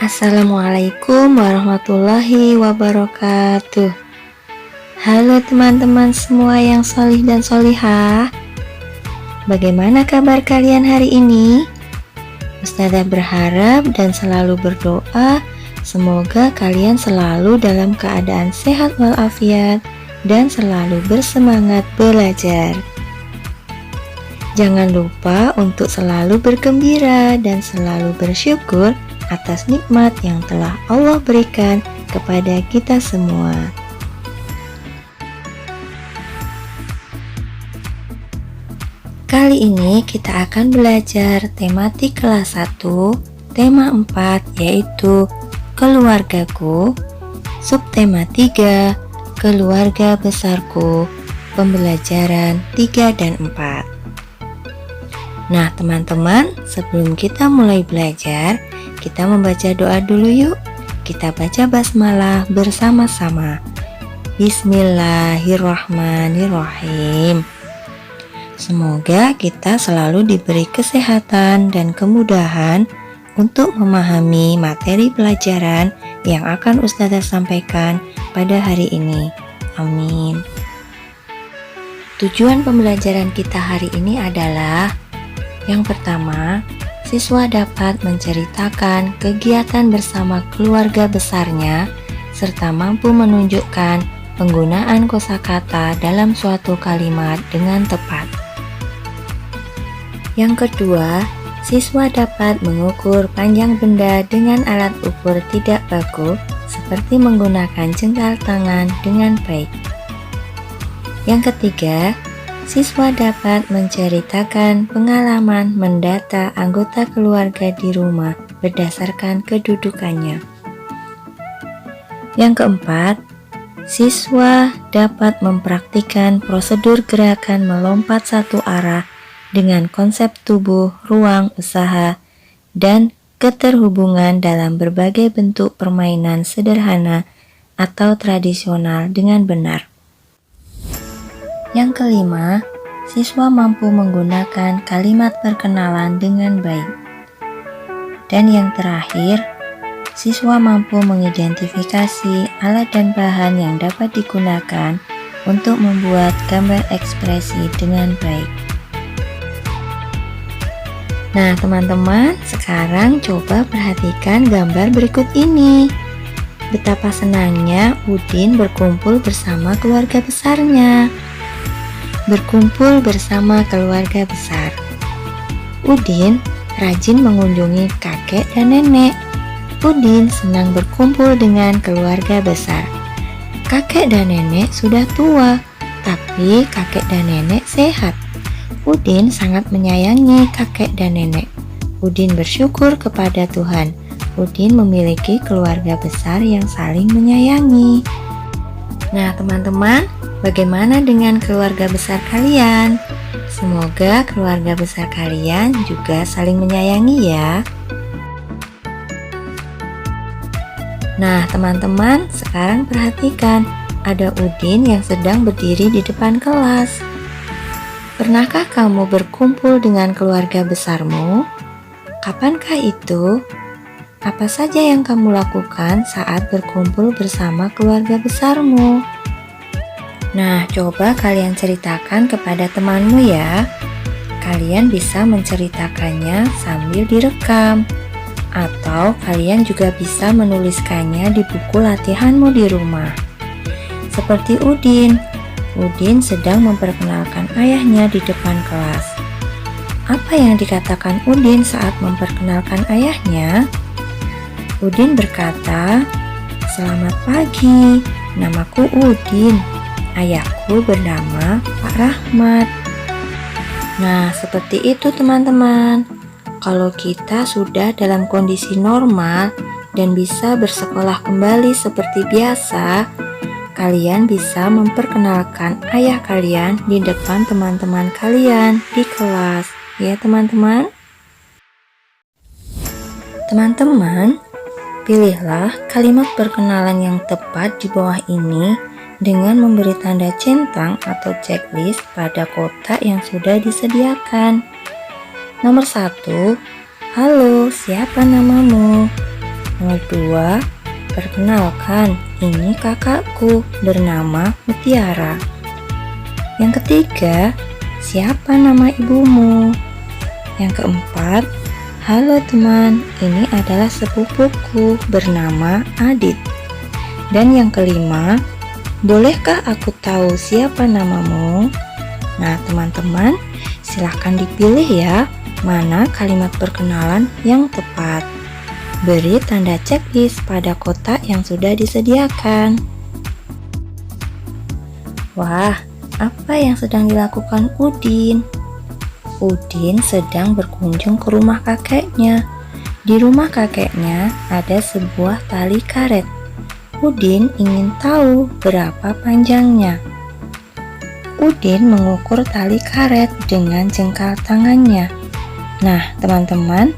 Assalamualaikum warahmatullahi wabarakatuh. Halo teman-teman semua yang solih dan solihah. Bagaimana kabar kalian hari ini? Ustazah berharap dan selalu berdoa semoga kalian selalu dalam keadaan sehat walafiat dan selalu bersemangat belajar. Jangan lupa untuk selalu bergembira dan selalu bersyukur atas nikmat yang telah Allah berikan kepada kita semua. Kali ini kita akan belajar tematik kelas 1, tema 4 yaitu keluargaku, subtema 3, keluarga besarku, pembelajaran 3 dan 4. Nah teman-teman, sebelum kita mulai belajar, kita membaca doa dulu yuk. Kita baca basmalah bersama-sama. Bismillahirrahmanirrahim. Semoga kita selalu diberi kesehatan dan kemudahan untuk memahami materi pelajaran yang akan Ustazah sampaikan pada hari ini. Amin. Tujuan pembelajaran kita hari ini adalah yang pertama, siswa dapat menceritakan kegiatan bersama keluarga besarnya serta mampu menunjukkan penggunaan kosakata dalam suatu kalimat dengan tepat. Yang kedua, siswa dapat mengukur panjang benda dengan alat ukur tidak baku seperti menggunakan jengkal tangan dengan baik. Yang ketiga, siswa dapat menceritakan pengalaman mendata anggota keluarga di rumah berdasarkan kedudukannya. Yang keempat, siswa dapat mempraktikkan prosedur gerakan melompat satu arah dengan konsep tubuh, ruang, usaha, dan keterhubungan dalam berbagai bentuk permainan sederhana atau tradisional dengan benar. Yang kelima, siswa mampu menggunakan kalimat perkenalan dengan baik. Dan yang terakhir, siswa mampu mengidentifikasi alat dan bahan yang dapat digunakan untuk membuat gambar ekspresi dengan baik. Nah teman-teman, sekarang coba perhatikan gambar berikut ini. Betapa senangnya Udin berkumpul bersama keluarga besarnya. Berkumpul bersama keluarga besar. Udin rajin mengunjungi kakek dan nenek. Udin senang berkumpul dengan keluarga besar. Kakek dan nenek sudah tua, tapi kakek dan nenek sehat. Udin sangat menyayangi kakek dan nenek. Udin bersyukur kepada Tuhan. Udin memiliki keluarga besar yang saling menyayangi. Nah teman-teman, bagaimana dengan keluarga besar kalian? Semoga keluarga besar kalian juga saling menyayangi ya. Nah teman-teman, sekarang perhatikan, ada Udin yang sedang berdiri di depan kelas. Pernahkah kamu berkumpul dengan keluarga besarmu? Kapankah itu? Apa saja yang kamu lakukan saat berkumpul bersama keluarga besarmu? Nah, coba kalian ceritakan kepada temanmu ya. Kalian bisa menceritakannya sambil direkam. Atau kalian juga bisa menuliskannya di buku latihanmu di rumah. Seperti Udin. Udin sedang memperkenalkan ayahnya di depan kelas. Apa yang dikatakan Udin saat memperkenalkan ayahnya? Udin berkata, "Selamat pagi, namaku Udin. Ayahku bernama Pak Rahmat." Nah, seperti itu teman-teman. Kalau kita sudah dalam kondisi normal dan bisa bersekolah kembali seperti biasa, kalian bisa memperkenalkan ayah kalian di depan teman-teman kalian di kelas, ya teman-teman. Teman-teman, pilihlah kalimat perkenalan yang tepat di bawah ini dengan memberi tanda centang atau checklist pada kotak yang sudah disediakan. Nomor 1, halo, siapa namamu? Nomor 2, perkenalkan, ini kakakku bernama Mutiara. Yang ketiga, siapa nama ibumu? Yang keempat, halo teman, ini adalah sepupuku bernama Adit. Dan yang kelima, bolehkah aku tahu siapa namamu? Nah, teman-teman, silahkan dipilih ya, mana kalimat perkenalan yang tepat. Beri tanda checklist pada kotak yang sudah disediakan. Wah, apa yang sedang dilakukan Udin? Udin sedang berkunjung ke rumah kakeknya. Di rumah kakeknya ada sebuah tali karet. Udin ingin tahu berapa panjangnya. Udin mengukur tali karet dengan jengkal tangannya. Nah, teman-teman,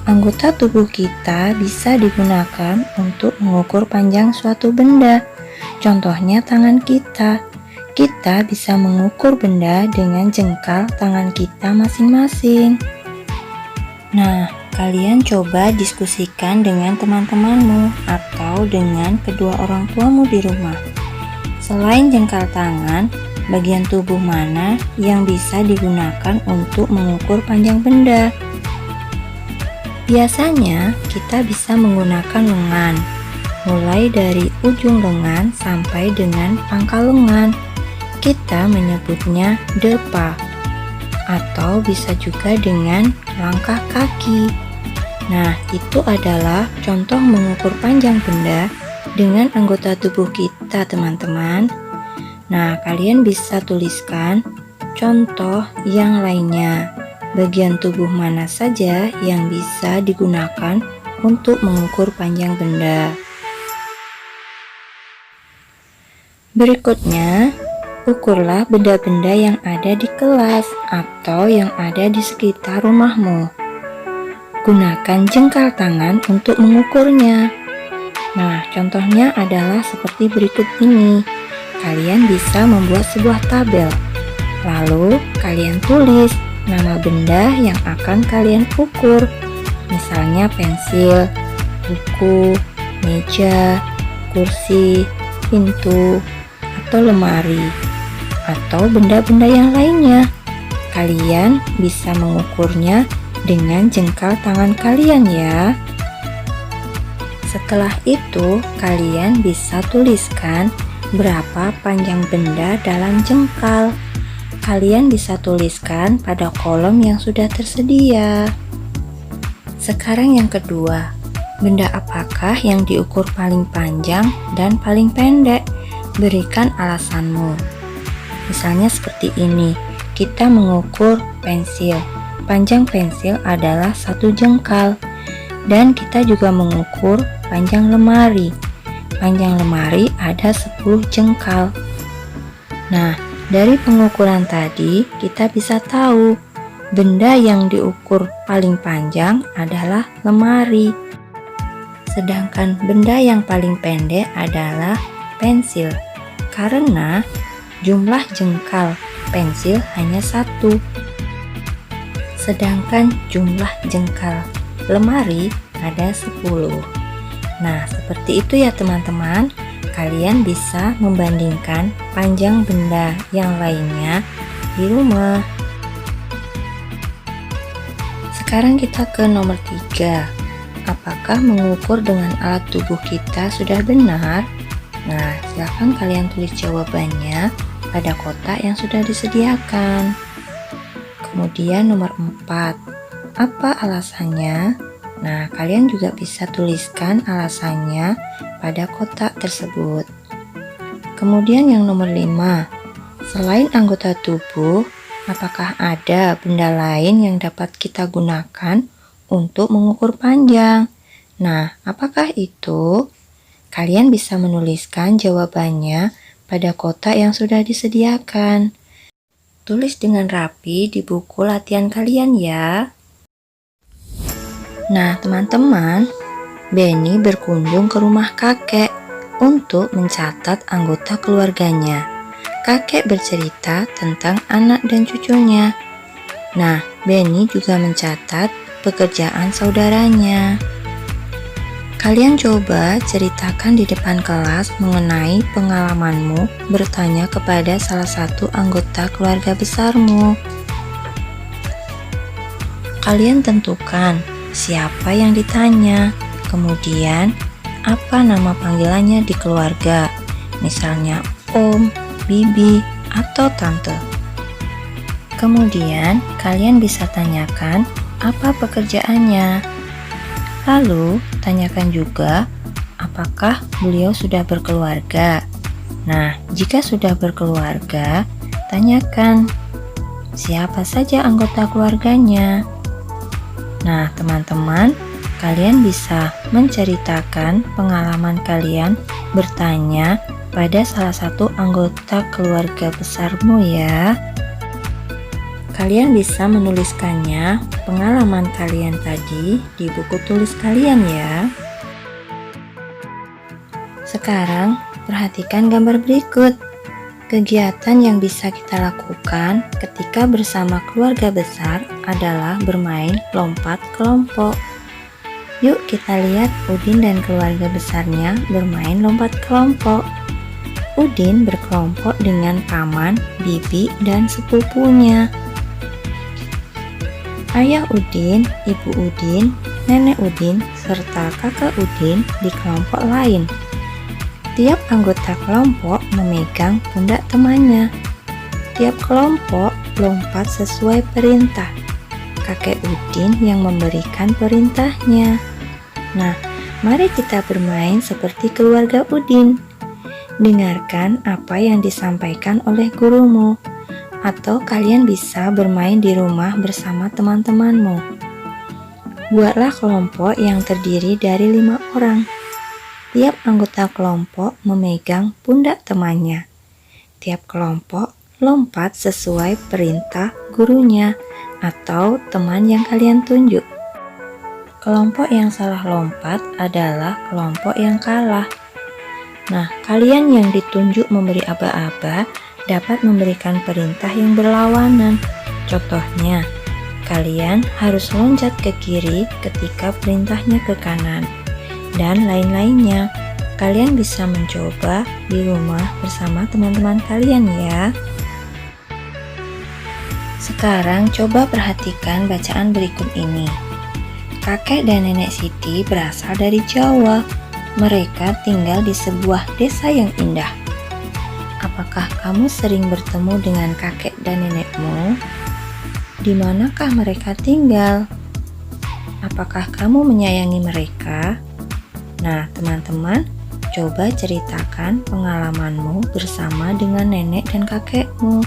anggota tubuh kita bisa digunakan untuk mengukur panjang suatu benda. Contohnya tangan kita. Kita bisa mengukur benda dengan jengkal tangan kita masing-masing. Nah, kalian coba diskusikan dengan teman-temanmu atau dengan kedua orang tuamu di rumah. Selain jengkal tangan, bagian tubuh mana yang bisa digunakan untuk mengukur panjang benda? Biasanya kita bisa menggunakan lengan, mulai dari ujung lengan sampai dengan pangkal lengan. Kita menyebutnya depa, atau bisa juga dengan langkah kaki. Nah, itu adalah contoh mengukur panjang benda dengan anggota tubuh kita, teman-teman. Nah, kalian bisa tuliskan contoh yang lainnya. Bagian tubuh mana saja yang bisa digunakan untuk mengukur panjang benda. Berikutnya, ukurlah benda-benda yang ada di kelas atau yang ada di sekitar rumahmu. Gunakan jengkal tangan untuk mengukurnya. Nah, contohnya adalah seperti berikut ini. Kalian bisa membuat sebuah tabel. Lalu, kalian tulis nama benda yang akan kalian ukur. Misalnya pensil, buku, meja, kursi, pintu, atau lemari, atau benda-benda yang lainnya. Kalian bisa mengukurnya dengan jengkal tangan kalian ya. Setelah itu, kalian bisa tuliskan berapa panjang benda dalam jengkal. Kalian bisa tuliskan pada kolom yang sudah tersedia. Sekarang yang kedua, benda apakah yang diukur paling panjang dan paling pendek? Berikan alasanmu. Misalnya seperti ini, kita mengukur pensil. Panjang pensil adalah 1 jengkal. Dan kita juga mengukur panjang lemari. Panjang lemari ada 10 jengkal. Nah, dari pengukuran tadi kita bisa tahu benda yang diukur paling panjang adalah lemari. Sedangkan benda yang paling pendek adalah pensil, karena jumlah jengkal pensil hanya 1, sedangkan jumlah jengkal lemari ada 10. Nah, seperti itu ya teman-teman. Kalian bisa membandingkan panjang benda yang lainnya di rumah. Sekarang kita ke nomor 3. Apakah mengukur dengan alat tubuh kita sudah benar? Nah, silahkan kalian tulis jawabannya pada kotak yang sudah disediakan. Kemudian nomor 4, apa alasannya? Nah, kalian juga bisa tuliskan alasannya pada kotak tersebut. Kemudian yang nomor 5, selain anggota tubuh, apakah ada benda lain yang dapat kita gunakan untuk mengukur panjang? Nah, apakah itu? Kalian bisa menuliskan jawabannya pada kotak yang sudah disediakan. Tulis dengan rapi di buku latihan kalian ya. Nah, teman-teman, Benny berkunjung ke rumah kakek untuk mencatat anggota keluarganya. Kakek bercerita tentang anak dan cucunya. Nah, Benny juga mencatat pekerjaan saudaranya. Kalian coba ceritakan di depan kelas mengenai pengalamanmu bertanya kepada salah satu anggota keluarga besarmu. Kalian tentukan siapa yang ditanya, kemudian apa nama panggilannya di keluarga, misalnya om, bibi, atau tante. Kemudian kalian bisa tanyakan apa pekerjaannya. Lalu, tanyakan juga apakah beliau sudah berkeluarga. Nah, jika sudah berkeluarga, tanyakan siapa saja anggota keluarganya. Nah, teman-teman, kalian bisa menceritakan pengalaman kalian bertanya pada salah satu anggota keluarga besarmu ya. Kalian bisa menuliskannya pengalaman kalian tadi di buku tulis kalian ya. Sekarang perhatikan gambar berikut. Kegiatan yang bisa kita lakukan ketika bersama keluarga besar adalah bermain lompat kelompok. Yuk kita lihat Udin dan keluarga besarnya bermain lompat kelompok. Udin berkelompok dengan paman, bibi, dan sepupunya. Ayah Udin, ibu Udin, nenek Udin, serta kakak Udin di kelompok lain. Tiap anggota kelompok memegang pundak temannya. Tiap kelompok lompat sesuai perintah. Kakek Udin yang memberikan perintahnya. Nah, mari kita bermain seperti keluarga Udin. Dengarkan apa yang disampaikan oleh gurumu. Atau kalian bisa bermain di rumah bersama teman-temanmu. Buatlah kelompok yang terdiri dari 5 orang. Tiap anggota kelompok memegang pundak temannya. Tiap kelompok lompat sesuai perintah gurunya atau teman yang kalian tunjuk. Kelompok yang salah lompat adalah kelompok yang kalah. Nah, kalian yang ditunjuk memberi aba-aba dapat memberikan perintah yang berlawanan. Contohnya, kalian harus loncat ke kiri ketika perintahnya ke kanan, dan lain-lainnya. Kalian bisa mencoba di rumah bersama teman-teman kalian ya. Sekarang coba perhatikan bacaan berikut ini. Kakek dan nenek Siti berasal dari Jawa. Mereka tinggal di sebuah desa yang indah. Apakah kamu sering bertemu dengan kakek dan nenekmu? Di manakah mereka tinggal? Apakah kamu menyayangi mereka? Nah, teman-teman, coba ceritakan pengalamanmu bersama dengan nenek dan kakekmu.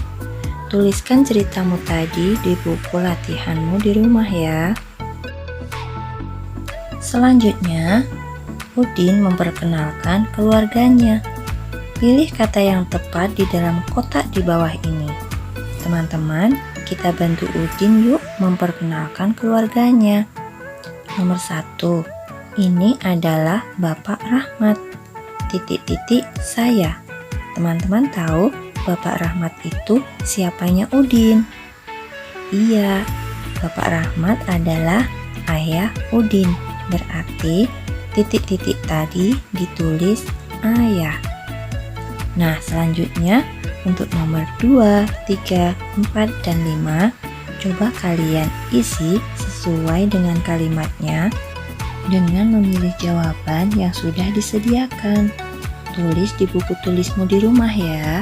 Tuliskan ceritamu tadi di buku latihanmu di rumah ya. Selanjutnya, Udin memperkenalkan keluarganya. Pilih kata yang tepat di dalam kotak di bawah ini. Teman-teman, kita bantu Udin yuk memperkenalkan keluarganya. Nomor 1, ini adalah Bapak Rahmat. Titik-titik saya. Teman-teman tahu Bapak Rahmat itu siapanya Udin? Iya, Bapak Rahmat adalah ayah Udin. Berarti titik-titik tadi ditulis ayah. Nah, selanjutnya untuk nomor 2, 3, 4, dan 5, coba kalian isi sesuai dengan kalimatnya dengan memilih jawaban yang sudah disediakan. Tulis di buku tulismu di rumah ya.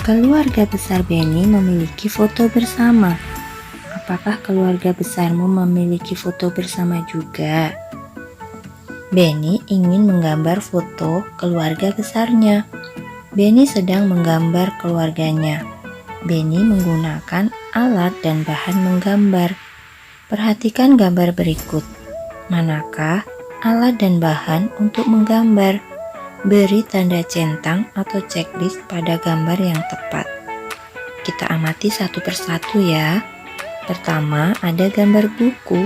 Keluarga besar Benny memiliki foto bersama. Apakah keluarga besarmu memiliki foto bersama juga? Benny ingin menggambar foto keluarga besarnya. Benny sedang menggambar keluarganya. Benny menggunakan alat dan bahan menggambar. Perhatikan gambar berikut. Manakah alat dan bahan untuk menggambar? Beri tanda centang atau checklist pada gambar yang tepat. Kita amati satu persatu ya. Pertama, ada gambar buku.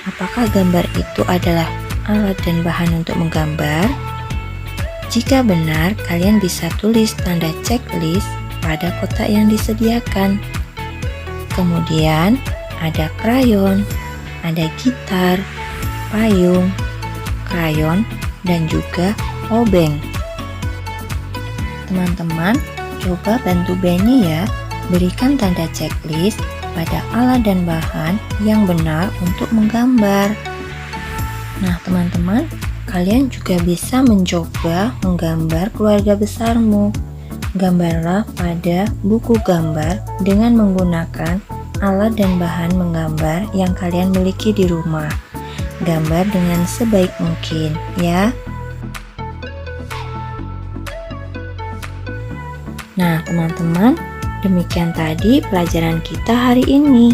Apakah gambar itu adalah alat dan bahan untuk menggambar? Jika benar, kalian bisa tulis tanda checklist pada kotak yang disediakan. Kemudian ada krayon, ada gitar, payung, krayon, dan juga obeng. Teman-teman, coba bantu Benny ya, berikan tanda checklist pada alat dan bahan yang benar untuk menggambar. Nah, teman-teman, kalian juga bisa mencoba menggambar keluarga besarmu. Gambarlah pada buku gambar dengan menggunakan alat dan bahan menggambar yang kalian miliki di rumah. Gambar dengan sebaik mungkin, ya. Nah, teman-teman, demikian tadi pelajaran kita hari ini.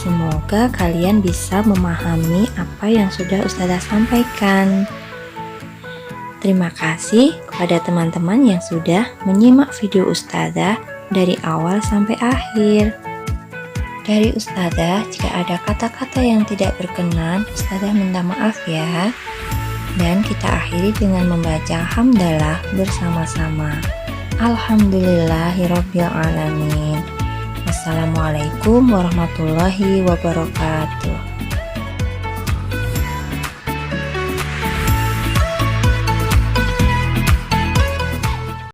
Semoga kalian bisa memahami apa yang sudah Ustazah sampaikan. Terima kasih kepada teman-teman yang sudah menyimak video Ustazah dari awal sampai akhir. Dari Ustazah, jika ada kata-kata yang tidak berkenan, Ustazah minta maaf ya. Dan kita akhiri dengan membaca hamdalah bersama-sama. Alhamdulillahirabbil alamin. Wassalamualaikum warahmatullahi wabarakatuh.